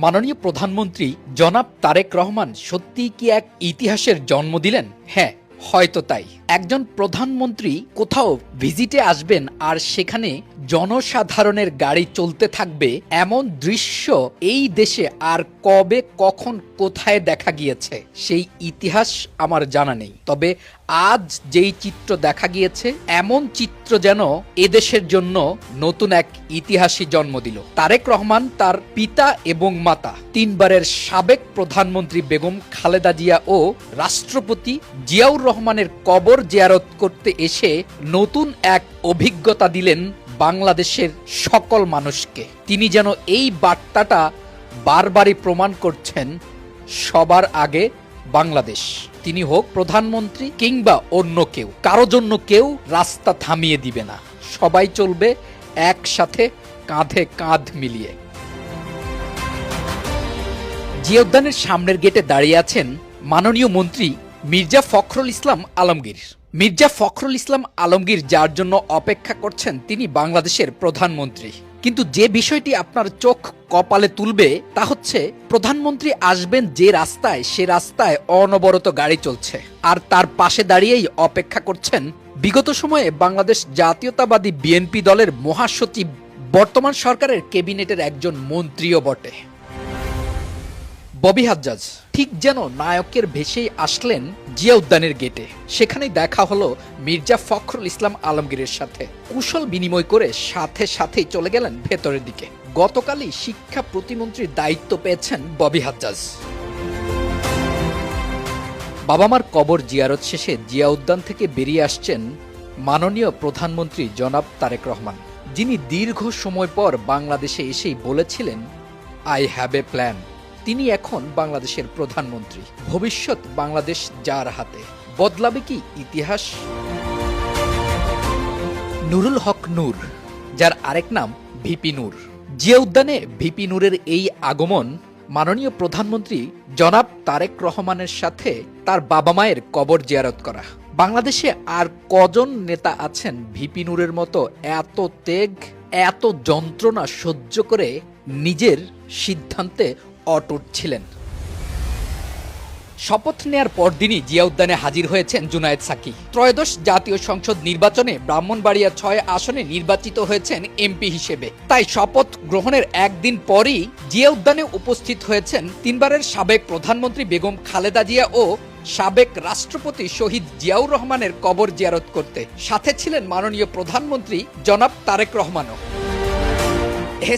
মাননীয় প্রধানমন্ত্রী জনাব তারেক রহমান সত্যিই কি এক ইতিহাসের জন্ম দিলেন? হ্যাঁ, হয়তো তাই। একজন প্রধানমন্ত্রী কোথাও ভিজিটে আসবেন আর সেখানে জনসাধারণের গাড়ি চলতে থাকবে, এমন দৃশ্য এই দেশে আর কবে কখন কোথায় দেখা গিয়েছে সেই ইতিহাস আমার জানা নেই। তবে আজ যেই চিত্র দেখা গিয়েছে, এমন চিত্র যেন এদেশের জন্য নতুন এক ইতিহাসই জন্ম দিল। তারেক রহমান তার পিতা এবং মাতা, তিনবারের সাবেক প্রধানমন্ত্রী বেগম খালেদা জিয়া ও রাষ্ট্রপতি জিয়াউর রহমানের কবর জিয়ারত করতে এসে নতুন এক অভিজ্ঞতা দিলেন বাংলাদেশের সকল মানুষকে। তিনি যেন এই বার্তাটা বারবারই প্রমাণ করছেন, সবার আগে বাংলাদেশ। তিনি হোক প্রধানমন্ত্রী কিংবা অন্য কেউ, কারো জন্য কেউ রাস্তা থামিয়ে দিবে না। সবাই চলবে একসাথে, কাঁধে কাঁধ মিলিয়ে। জিয়া উদ্যানের সামনের গেটে দাঁড়িয়ে আছেন মাননীয় মন্ত্রী মির্জা ফখরুল ইসলাম আলমগীর। মির্জা ফখরুল ইসলাম আলমগীর যার জন্য অপেক্ষা করছেন, তিনি বাংলাদেশের প্রধানমন্ত্রী। কিন্তু যে বিষয়টি আপনার চোখ কপালে তুলবে তা হচ্ছে, প্রধানমন্ত্রী আসবেন যে রাস্তায়, সে রাস্তায় অনবরত গাড়ি চলছে, আর তার পাশে দাঁড়িয়েই অপেক্ষা করছেন বিগত সময়ে বাংলাদেশ জাতীয়তাবাদী বিএনপি দলের মহাসচিব, বর্তমান সরকারের ক্যাবিনেটের একজন মন্ত্রীও বটে, ববি হাজ্জাজ। ঠিক যেন নায়কের ভেসেই আসলেন জিয়া উদ্যানের গেটে। সেখানেই দেখা হলো মির্জা ফখরুল ইসলাম আলমগীরের সাথে। কুশল বিনিময় করে সাথে সাথেই চলে গেলেন ভেতরের দিকে। গতকালই শিক্ষা প্রতিমন্ত্রীর দায়িত্ব পেয়েছেন ববি হাজ্জাজ। বাবা মার কবর জিয়ারত শেষে জিয়া উদ্যান থেকে বেরিয়ে আসছেন মাননীয় প্রধানমন্ত্রী জনাব তারেক রহমান, যিনি দীর্ঘ সময় পর বাংলাদেশে এসেই বলেছিলেন, আই হ্যাভ এ প্ল্যান। তিনি এখন বাংলাদেশের প্রধানমন্ত্রী। ভবিষ্যৎ বাংলাদেশ যার হাতে। বদলাবে কি ইতিহাস? নুরুল হক নূর, যার আরেক নাম ভিপি নূর। জিয়া উদ্যানে ভিপি নূরের এই আগমন মাননীয় প্রধানমন্ত্রী জনাব তারেক রহমানের সাথে তার বাবা মায়ের কবর জিয়ারত করা। বাংলাদেশে আর কজন নেতা আছেন ভিপি নূরের মতো এত ত্যাগ, এত যন্ত্রণা সহ্য করে নিজের সিদ্ধান্তে অটুট ছিলেন? শপথ নেয়ার পরদিনই জিয়া উদ্যানে হাজির হয়েছেন জুনায়েদ সাকি। ত্রয়োদশ জাতীয় সংসদ নির্বাচনে ব্রাহ্মণবাড়িয়া ৬ আসনে নির্বাচিত হয়েছেন এমপি হিসেবে। তাই শপথ গ্রহণের একদিন পরই জিয়া উদ্যানে উপস্থিত হয়েছেন তিনবারের সাবেক প্রধানমন্ত্রী বেগম খালেদা জিয়া ও সাবেক রাষ্ট্রপতি শহীদ জিয়াউর রহমানের কবর জিয়ারত করতে। সাথে ছিলেন মাননীয় প্রধানমন্ত্রী জনাব তারেক রহমানও।